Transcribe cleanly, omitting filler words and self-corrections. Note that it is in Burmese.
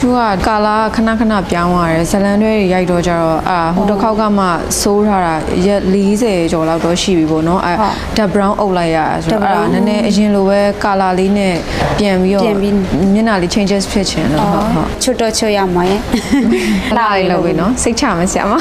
သူကကာလာခဏခဏပြောင်းသွားတယ်ဇလန်တွေရိုက်တော့ကြတော့ဟိုတစ်ခေါက်ကမှစိုးထားတာရက်40ကျော်လောက်တော့ရှိပြီပေါ့နော်ဓာတ် brown အုပ်လိုက်ရဆိုတော့နည်းနည်းအရင်လိုပဲကာလာလေးနဲ့ပြန်ပြီးတော့မျက်နှာလေး changes ဖြစ်ချင်လို့ဟုတ်ချွတ်တော့ချွတ်ရမှာရဲ့လာလေးလုပ်ပြီနော်စိတ်ချမစရာမ